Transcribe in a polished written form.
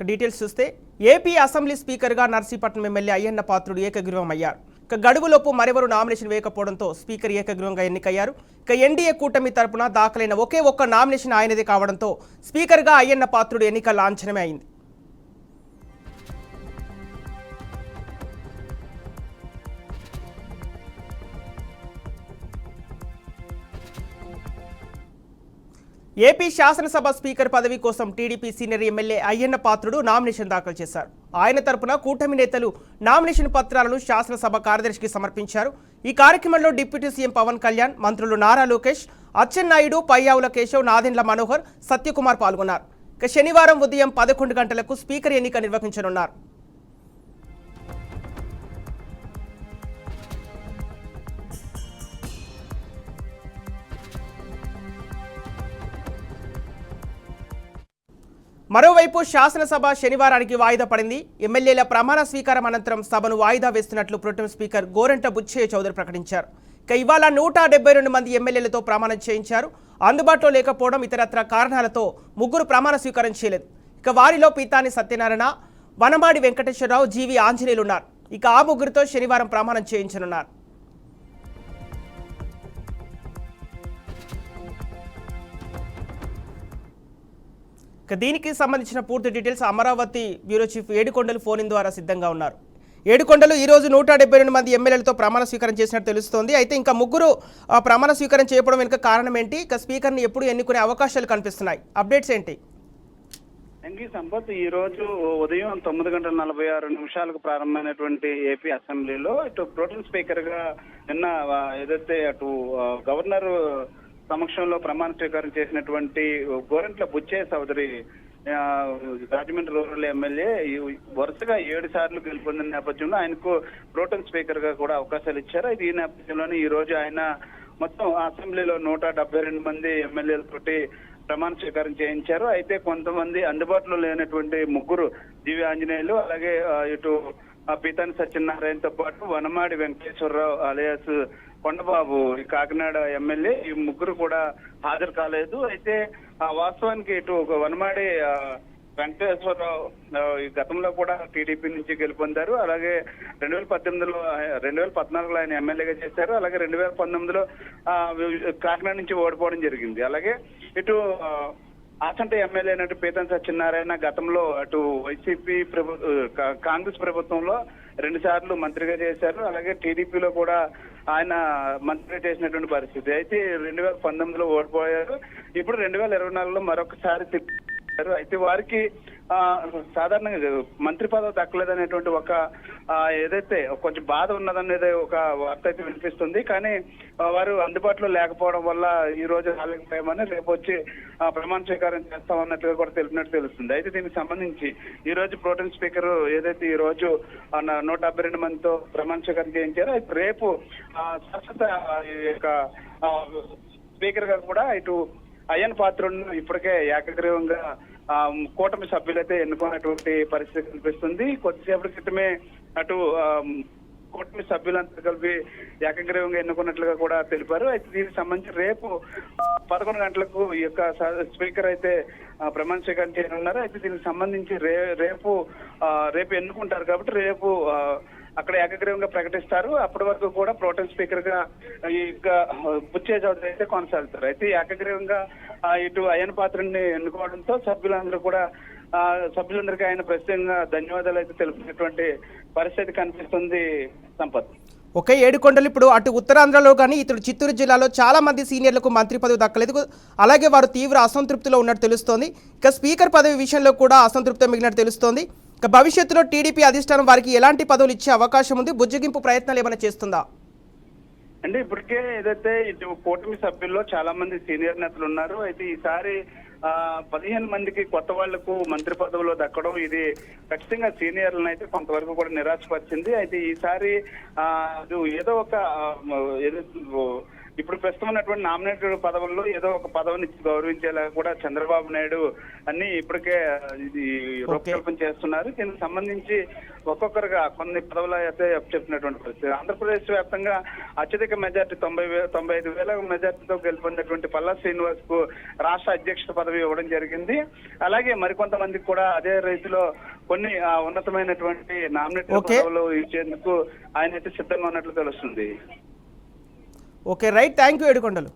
Details చూస్తే AP assembly స్పీకర్గా Narsipatnam MLA Ayyanna Patrudu ఏకగ్రీవం అయ్యారు. గడువులోపు మరెవరు నామినేషన్ వేయకపోవడంతో స్పీకర్ ఏకగ్రీవంగా ఎన్నికయ్యారు. ఎన్డీఏ కూటమి తరపున దాఖలైన ఒకే ఒక్క నామినేషన్ ఆయనదే కావడంతో స్పీకర్గా అయ్యన్న పాత్రుడు ఎన్నిక లాంఛనమే అయింది. ఏపీ శాసనసభ స్పీకర్ పదవి కోసం TDP senior MLA Ayyanna Patrudu nomination దాఖలు చేశారు. ఆయన తరపున కూటమి నేతలు నామినేషన్ పత్రాలను శాసనసభ కార్యదర్శికి సమర్పించారు. ఈ కార్యక్రమంలో డిప్యూటీ సీఎం పవన్ కళ్యాణ్, మంత్రులు నారా లోకేష్, అచ్చెన్నాయుడు, పయ్యావుల కేశవ్, నాదెండ్ల మనోహర్, సత్యకుమార్ పాల్గొన్నారు. శనివారం ఉదయం 11 గంటలకు స్పీకర్ ఎన్నిక నిర్వహించనున్నారు. మరోవైపు శాసనసభ శనివారానికి వాయిదా పడింది. ఎమ్మెల్యేల ప్రమాణ స్వీకారం అనంతరం సభను వాయిదా వేస్తున్నట్లు ప్రోటెం స్పీకర్ గోరంట బుచ్చయ్య చౌదరి ప్రకటించారు. ఇవాళ 172 మంది ఎమ్మెల్యేలతో ప్రమాణం చేయించారు. అందుబాటులో లేకపోవడం, ఇతరత్ర కారణాలతో ముగ్గురు ప్రమాణ స్వీకారం చేయలేదు. వారిలో పీతాని సత్యనారాయణ, వనమాడి వెంకటేశ్వరరావు, జీవి ఆంజనేయులు ఉన్నారు. ఆ ముగ్గురితో శనివారం ప్రమాణం చేయించనున్నారు. దీనికి సంబంధించిన పూర్తి డీటెయిల్స్ అమరావతి బ్యూరో చీఫ్ ఏడుకొండలు ఫోన్ ద్వారా సిద్ధంగా ఉన్నారు. ఏడుకొండలు, ఈరోజు 172 మంది ఎమ్మెల్యేలతో ప్రమాణ స్వీకారం చేసినట్టు తెలుస్తోంది. అయితే ఇంకా ముగ్గురు ప్రమాణ స్వీకారం చేయడం వెనుక కారణం ఏంటి? స్పీకర్ని ఎప్పుడు ఎన్నుకునే అవకాశాలు కనిపిస్తున్నాయి? అప్డేట్స్ ఏంటి? సంపత్, ఈ రోజు ఉదయం 9:46 ప్రారంభమైనటువంటి ఏపీ అసెంబ్లీలో ఇటు ప్రోటెం స్పీకర్ గా నిన్న ఏదైతే అటు గవర్నర్ సమక్షంలో ప్రమాణ స్వీకారం చేసినటువంటి గోరంట్ల బుచ్చయ్య చౌదరి రాజమండ్రి రూరల్ ఎమ్మెల్యే వరుసగా 7 సార్లు గెలుపొందిన నేపథ్యంలో ఆయనకు ప్రోటెం స్పీకర్ గా కూడా అవకాశాలు ఇచ్చారు. అయితే ఈ నేపథ్యంలోనే ఈ రోజు ఆయన మొత్తం అసెంబ్లీలో 172 మంది ఎమ్మెల్యేలతోటి ప్రమాణ స్వీకారం చేయించారు. అయితే కొంతమంది అందుబాటులో లేనటువంటి ముగ్గురు, జీవి ఆంజనేయులు, అలాగే ఇటు పీతాని సత్యనారాయణతో పాటు వనమాడి వెంకటేశ్వరరావు అలియాస్ కొండబాబు కాకినాడ ఎమ్మెల్యే, ఈ ముగ్గురు కూడా హాజరు కాలేదు. అయితే వాస్తవానికి ఇటు వనమాడి వెంకటేశ్వరరావు ఈ గతంలో కూడా టీడీపీ నుంచి గెలుపొందారు. అలాగే 2014లో ఆయన ఎమ్మెల్యేగా చేశారు. అలాగే 2019లో కాకినాడ నుంచి ఓడిపోవడం జరిగింది. అలాగే ఇటు ఆసంట ఎమ్మెల్యే అయినట్టు పీతాని సత్యనారాయణ గతంలో అటు వైసీపీ కాంగ్రెస్ ప్రభుత్వంలో 2 సార్లు మంత్రిగా చేశారు. అలాగే టీడీపీలో కూడా ఆయన మంత్రిగా చేసినటువంటి పరిస్థితి. అయితే 2019లో ఓడిపోయారు. ఇప్పుడు 2024లో మరొకసారి తిప్పారు. అయితే వారికి సాధారణంగా మంత్రి పదవి దక్కలేదనేటువంటి ఒక ఏదైతే కొంచెం బాధ ఉన్నదనేది ఒక వార్త అయితే వినిపిస్తుంది. కానీ వారు అందుబాటులో లేకపోవడం వల్ల ఈ రోజు రాలేకపోయామని, రేపు వచ్చి ప్రమాణ స్వీకారం చేస్తామన్నట్టుగా కూడా తెలిపినట్టు తెలుస్తుంది. అయితే దీనికి సంబంధించి ఈ రోజు ప్రోటెం స్పీకర్ ఏదైతే ఈ రోజు 172 మందితో ప్రమాణ స్వీకారం చేయించారో, అయితే రేపు శాశ్వత స్పీకర్ గా కూడా ఇటు అయ్యన్న పాత్రుడును ఇప్పటికే ఏకగ్రీవంగా కూటమి సభ్యులైతే ఎన్నుకున్నటువంటి పరిస్థితి కనిపిస్తుంది. కొద్దిసేపటి క్రితమే అటు కూటమి సభ్యులంతా కలిపి ఏకగ్రీవంగా ఎన్నుకున్నట్లుగా కూడా తెలిపారు. అయితే దీనికి సంబంధించి రేపు 11 గంటలకు ఈ యొక్క స్పీకర్ అయితే ప్రమాణ స్వీకారం చేయనున్నారు. అయితే దీనికి సంబంధించి రేపు ఎన్నుకుంటారు కాబట్టి రేపు అక్కడ ఏకగ్రీవంగా ప్రకటిస్తారు. అప్పటి వరకు కూడా ప్రోటెం స్పీకర్ గా ఈ బుచ్చయ్య చౌదరి అయితే కొనసాగుతారు. అయితే ఏకగ్రీవంగా ఇటు అయ్యన్న పాత్రుడిని ఎన్నుకోవడంతో సభ్యులందరికీ ఆయన ప్రత్యేకంగా ధన్యవాదాలు అయితే తెలిపినటువంటి పరిస్థితి కనిపిస్తుంది. సంపత్, ఏడుకొండలు, ఇప్పుడు అటు ఉత్తరాంధ్రలో కానీ ఇటు చిత్తూరు జిల్లాలో చాలా మంది సీనియర్లకు మంత్రి పదవి దక్కలేదు. అలాగే వారు తీవ్ర అసంతృప్తిలో ఉన్నట్టు తెలుస్తోంది. స్పీకర్ పదవి విషయంలో కూడా అసంతృప్తి మిగిలినట్టు తెలుస్తోంది. భవిష్యత్తులో టీడీపీ అధిష్టానం వారికి ఎలాంటి పదవులు ఇచ్చే అవకాశం ఉంది? బుజ్జగింపు ప్రయత్నాలు ఏమైనా చేస్తుందా? అంటే ఇప్పటికే ఏదైతే ఇటు కూటమి సభ్యుల్లో చాలా మంది సీనియర్ నేతలు ఉన్నారు. అయితే ఈసారి 15 మందికి కొత్త వాళ్లకు మంత్రి పదవులు దక్కడం ఇది ఖచ్చితంగా సీనియర్లను అయితే కొంతవరకు కూడా నిరాశపరిచింది. అయితే ఈసారి ఏదో ఒక ఇప్పుడు ప్రస్తుతం ఉన్నటువంటి నామినేటెడ్ పదవుల్లో ఏదో ఒక పదవిని గౌరవించేలా కూడా చంద్రబాబు నాయుడు అన్ని ఇప్పటికే ఇది రూపకల్పన చేస్తున్నారు. దీనికి సంబంధించి ఒక్కొక్కరుగా కొన్ని పదవులు అయితే చెప్పినటువంటి పరిస్థితి. ఆంధ్రప్రదేశ్ వ్యాప్తంగా అత్యధిక మెజార్టీ 95,000 మెజార్టీతో గెలుపొందినటువంటి పల్లా శ్రీనివాస్ కు రాష్ట్ర అధ్యక్ష పదవి ఇవ్వడం జరిగింది. అలాగే మరికొంతమందికి కూడా అదే రీతిలో కొన్ని ఉన్నతమైనటువంటి నామినేటెడ్ పదవులు ఇచ్చేందుకు ఆయన అయితే సిద్ధంగా ఉన్నట్లు తెలుస్తుంది. Okay right, thank you Yedukondalu.